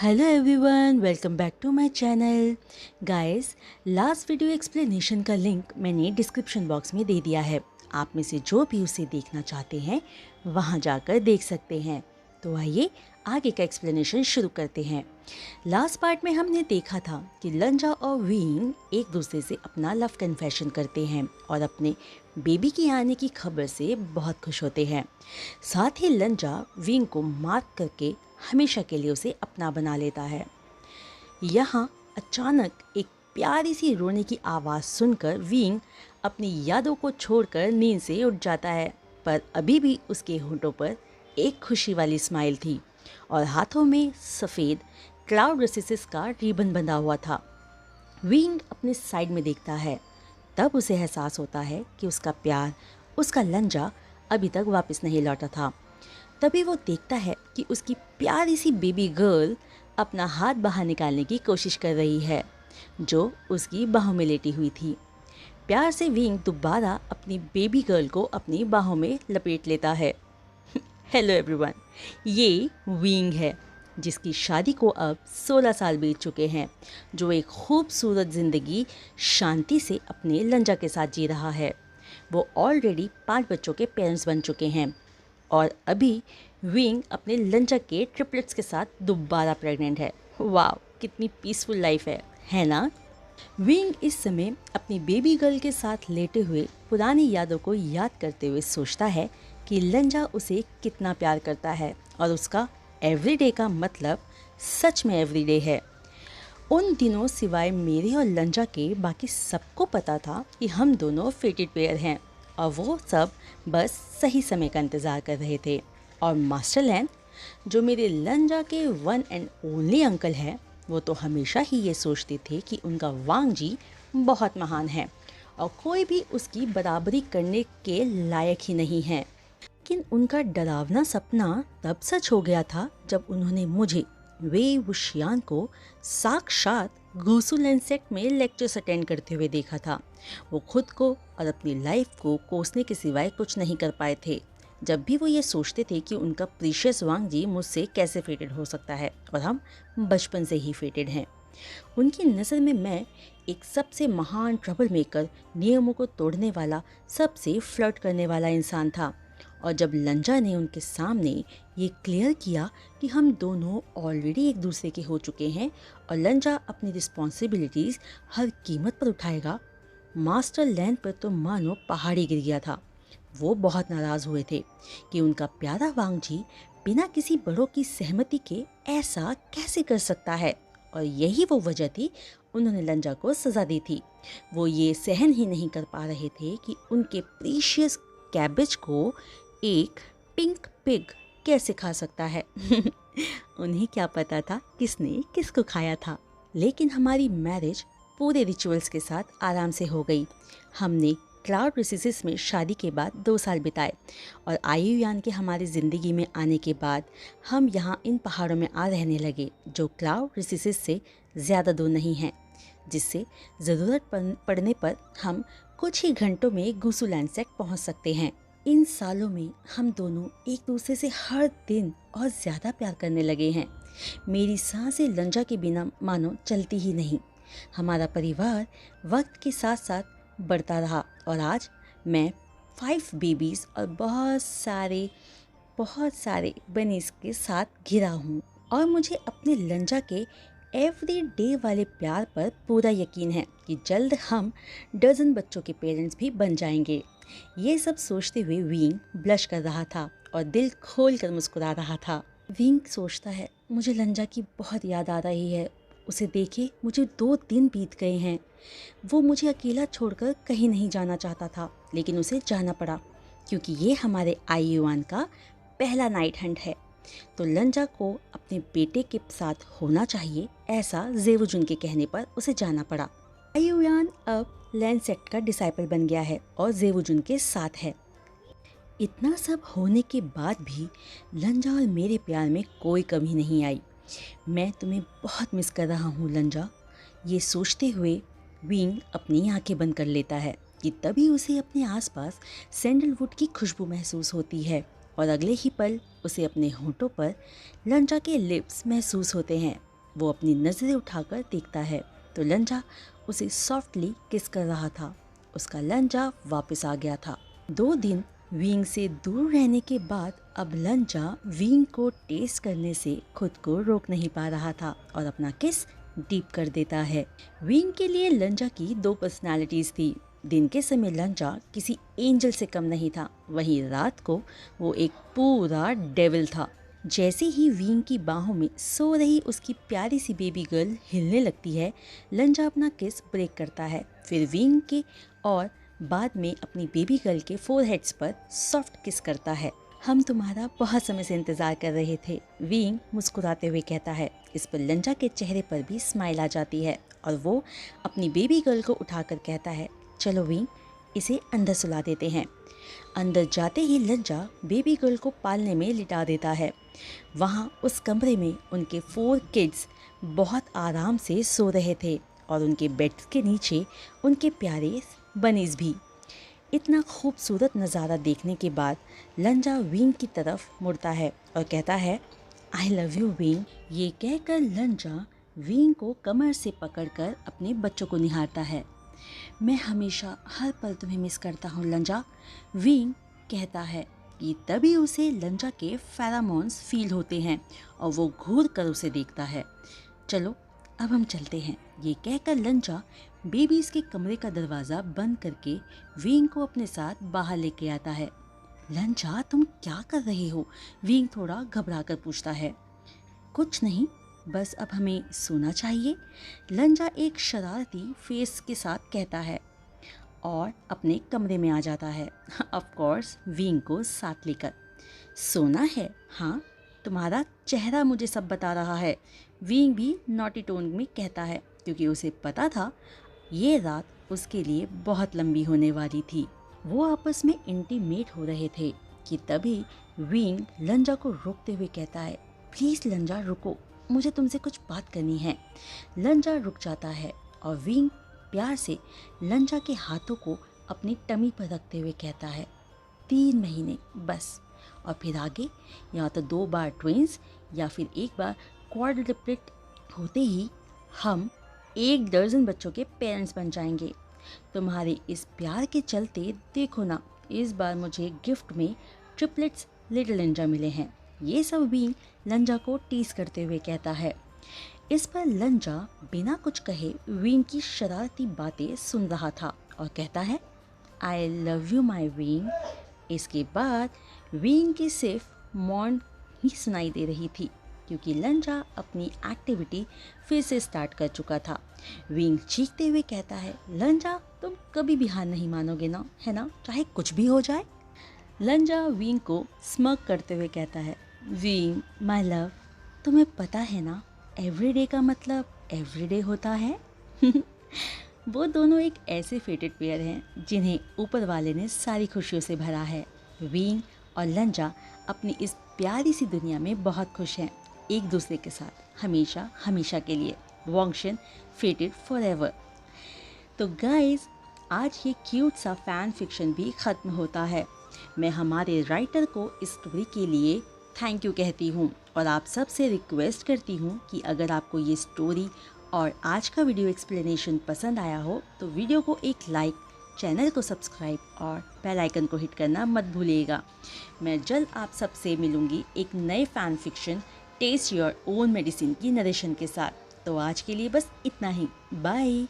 Hello everyone, welcome back to my channel. Guys, last video explanation का link मैंने description box में दे दिया है। आप में से जो भी उसे देखना चाहते हैं वहां जाकर देख सकते हैं। तो आइए आगे का एक्सप्लेनेशन शुरू करते हैं। लास्ट पार्ट में हमने देखा था कि लंजा और विंग एक दूसरे से अपना लव कन्फेशन करते हैं और अपने बेबी की आने की खबर से बहुत खुश होते हैं। साथ ही लंजा विंग को मार करके हमेशा के लिए उसे अपना बना लेता है। यहाँ अचानक एक प्यारी सी रोने की आवाज़ सुनकर विंग अपनी यादों को छोड़कर नींद से उठ जाता है, पर अभी भी उसके होंठों पर एक खुशी वाली स्माइल थी और हाथों में सफ़ेद क्लाउड रेसिस का रिबन बंधा हुआ था। विंग अपने साइड में देखता है, तब उसे एहसास होता है कि उसका प्यार, उसका लंजा अभी तक वापस नहीं लौटा था। तभी वो देखता है कि उसकी प्यारी सी बेबी गर्ल अपना हाथ बाहर निकालने की कोशिश कर रही है, जो उसकी बाहों में लेटी हुई थी। प्यार से विंग दोबारा अपनी बेबी गर्ल को अपनी बाहों में लपेट लेता है। हेलो एवरीवन, ये विंग है जिसकी शादी को अब 16 साल बीत चुके हैं, जो एक खूबसूरत ज़िंदगी शांति से अपने लंजा के साथ जी रहा है। वो ऑलरेडी 5 बच्चों के पेरेंट्स बन चुके हैं और अभी विंग अपने लंजा के ट्रिपलेट्स के साथ दोबारा प्रेग्नेंट है। वाह, कितनी पीसफुल लाइफ है ना। विंग इस समय अपनी बेबी गर्ल के साथ लेटे हुए पुरानी यादों को याद करते हुए सोचता है कि लंजा उसे कितना प्यार करता है और उसका एवरीडे का मतलब सच में एवरीडे है। उन दिनों सिवाय मेरे और लंजा के बाकी सबको पता था कि हम दोनों फेटेड पेयर हैं और वो सब बस सही समय का इंतज़ार कर रहे थे। और मास्टर लैन, जो मेरे लंजा के वन एंड ओनली अंकल हैं, वो तो हमेशा ही ये सोचते थे कि उनका वांग जी बहुत महान है और कोई भी उसकी बराबरी करने के लायक ही नहीं है। लेकिन उनका डरावना सपना तब सच हो गया था जब उन्होंने मुझे, वे वुशियान को, साक्षात गूसू लैंसेट में लेक्चर्स अटेंड करते हुए देखा था। वो खुद को और अपनी लाइफ को कोसने के सिवाय कुछ नहीं कर पाए थे। जब भी वो ये सोचते थे कि उनका प्रीशियस वांग जी मुझसे कैसे फेटेड हो सकता है और हम बचपन से ही फेटेड हैं। उनकी नज़र में मैं एक सबसे महान ट्रबल मेकर, नियमों को तोड़ने वाला, सबसे फ्लर्ट करने वाला इंसान था। और जब लंजा ने उनके सामने ये क्लियर किया कि हम दोनों ऑलरेडी एक दूसरे के हो चुके हैं और लंजा अपनी रिस्पॉन्सिबिलिटीज़ हर कीमत पर उठाएगा, मास्टर लैन पर तो मानो पहाड़ी गिर गया था। वो बहुत नाराज़ हुए थे कि उनका प्यारा वांग जी बिना किसी बड़ों की सहमति के ऐसा कैसे कर सकता है, और यही वो वजह थी उन्होंने लंजा को सज़ा दी थी। वो ये सहन ही नहीं कर पा रहे थे कि उनके प्रीशियस कैबेज को एक पिंक पिग कैसे खा सकता है। उन्हें क्या पता था किसने किसको खाया था। लेकिन हमारी मैरिज पूरे रिचुअल्स के साथ आराम से हो गई। हमने क्लाउड रिसिस में शादी के बाद 2 साल बिताए और आयुयान के हमारी ज़िंदगी में आने के बाद हम यहाँ इन पहाड़ों में आ रहने लगे, जो क्लाउड रिसिस से ज़्यादा दूर नहीं हैं, जिससे ज़रूरत पड़ने पर हम कुछ ही घंटों में गूसू लैंडसेट पहुँच सकते हैं। इन सालों में हम दोनों एक दूसरे से हर दिन और ज़्यादा प्यार करने लगे हैं। मेरी सांसें लंजा के बिना मानो चलती ही नहीं। हमारा परिवार वक्त के साथ साथ बढ़ता रहा और आज मैं 5 बेबीज़ और बहुत सारे बनीज़ के साथ घिरा हूँ और मुझे अपने लंजा के एवरी डे वाले प्यार पर पूरा यकीन है कि जल्द हम डजन बच्चों के पेरेंट्स भी बन जाएंगे। ये सब सोचते हुए विंग ब्लश कर रहा था और दिल खोल कर मुस्कुरा रहा था। विंग सोचता है, मुझे लंजा की बहुत याद आ रही है। उसे देखे मुझे 2 दिन बीत गए हैं। वो मुझे अकेला छोड़कर कहीं नहीं जाना चाहता था, लेकिन उसे जाना पड़ा क्योंकि ये हमारे आयुआन का पहला नाइट हंट है। तो लंजा को अपने बेटे के साथ होना चाहिए, ऐसा जेवुजुन के कहने पर उसे जाना पड़ा। आयुयान अब लैंसेट का डिसाइपल बन गया है और जेवुजुन के साथ है। इतना सब होने के बाद भी लंजा और मेरे प्यार में कोई कमी नहीं आई। मैं तुम्हें बहुत मिस कर रहा हूँ लंजा। ये सोचते हुए विंग अपनी आंखें बंद कर लेता है कि तभी उसे अपने आसपास सैंडलवुड की खुशबू महसूस होती है और अगले ही पल उसे अपने होंठों पर लंजा के लिप्स महसूस होते हैं। वो अपनी नज़रें उठाकर देखता है तो लंजा उसे सॉफ्टली किस कर रहा था। उसका लंजा वापस आ गया था। 2 दिन विंग से दूर रहने के बाद अब लंजा विंग को टेस्ट करने से खुद को रोक नहीं पा रहा था और अपना किस डीप कर देता है। विंग के लिए लंजा की 2 पर्सनालिटीज थी। दिन के समय लंजा किसी एंजल से कम नहीं था, वहीं रात को वो एक पूरा डेविल था। जैसे ही विंग की बाहों में सो रही उसकी प्यारी सी बेबी गर्ल हिलने लगती है, लंजा अपना किस ब्रेक करता है। फिर विंग के और बाद में अपनी बेबी गर्ल के फोरहेड्स पर सॉफ्ट किस करता है। हम तुम्हारा बहुत समय से इंतजार कर रहे थे, विंग मुस्कुराते हुए कहता है। इस पर लंजा के चेहरे पर भी स्माइल आ जाती है और वो अपनी बेबी गर्ल को उठाकर कहता है, चलो विंग, इसे अंदर सुला देते हैं। अंदर जाते ही लंजा बेबी गर्ल को पालने में लिटा देता है। वहाँ उस कमरे में उनके 4 किड्स बहुत आराम से सो रहे थे और उनके बेड के नीचे उनके प्यारे बनीज भी। इतना खूबसूरत नज़ारा देखने के बाद लंजा विंग की तरफ मुड़ता है और कहता है, आई लव यू विंग। ये कहकर लंजा विंग को कमर से पकड़कर अपने बच्चों को निहारता है। मैं हमेशा हर पल तुम्हें मिस करता हूँ लंजा, विंग कहता है कि तभी उसे लंजा के फेरामोन्स फील होते हैं और वो घूर कर उसे देखता है। चलो अब हम चलते हैं। ये कहकर लंजा बेबीज के कमरे का दरवाज़ा बंद करके विंग को अपने साथ बाहर लेके आता है। लंजा, तुम क्या कर रहे हो? विंग थोड़ा घबरा कर पूछता है। कुछ नहीं, बस अब हमें सोना चाहिए, लंजा एक शरारती फेस के साथ कहता है और अपने कमरे में आ जाता है। ऑफ कोर्स विंग को साथ लेकर। सोना है? हाँ, तुम्हारा चेहरा मुझे सब बता रहा है, विंग भी नॉटी टोन में कहता है, क्योंकि उसे पता था ये रात उसके लिए बहुत लंबी होने वाली थी। वो आपस में इंटीमेट हो रहे थे कि तभी विंग लंजा को रोकते हुए कहता है, प्लीज़ लंजा रुको, मुझे तुमसे कुछ बात करनी है। लंजा रुक जाता है और विंग प्यार से लंजा के हाथों को अपनी टमी पर रखते हुए कहता है, 3 महीने बस, और फिर आगे या तो 2 बार ट्विंस या फिर 1 बार क्वाड्रिप्लेट होते ही हम 1 दर्जन बच्चों के पेरेंट्स बन जाएंगे। तुम्हारे इस प्यार के चलते देखो ना, इस बार मुझे गिफ्ट में ट्रिपलेट्स लिटिल लंजा मिले हैं। ये सब विंग लंजा को टीज करते हुए कहता है। इस पर लंजा बिना कुछ कहे विंग की शरारती बातें सुन रहा था और कहता है, I love you my wing. इसके बाद विंग की सिर्फ मॉन ही सुनाई दे रही थी, क्योंकि लंजा अपनी एक्टिविटी फिर से स्टार्ट कर चुका था। विंग चीखते हुए कहता है, लंजा तुम कभी भी हार नहीं मानोगे ना, है ना, चाहे कुछ भी हो जाए। लंजा विंग को स्मर्क करते हुए कहता है, विंग माय लव, तुम्हें पता है ना एवरीडे का मतलब एवरीडे होता है। वो दोनों एक ऐसे फेटेड पेयर हैं जिन्हें ऊपर वाले ने सारी खुशियों से भरा है। विंग और लंजा अपनी इस प्यारी सी दुनिया में बहुत खुश हैं, एक दूसरे के साथ हमेशा हमेशा के लिए। वॉन्गशन फेटेड फॉरएवर। तो गाइज, आज ये क्यूट सा फैन फिक्शन भी ख़त्म होता है। मैं हमारे राइटर को इस स्टोरी के लिए थैंक यू कहती हूँ और आप सबसे रिक्वेस्ट करती हूँ कि अगर आपको ये स्टोरी और आज का वीडियो एक्सप्लेनेशन पसंद आया हो तो वीडियो को एक लाइक, चैनल को सब्सक्राइब और बेल आइकन को हिट करना मत भूलिएगा। मैं जल्द आप सबसे मिलूँगी एक नए fan fiction test your own medicine की नरेशन के साथ। तो आज के लिए बस इतना ही। बाय।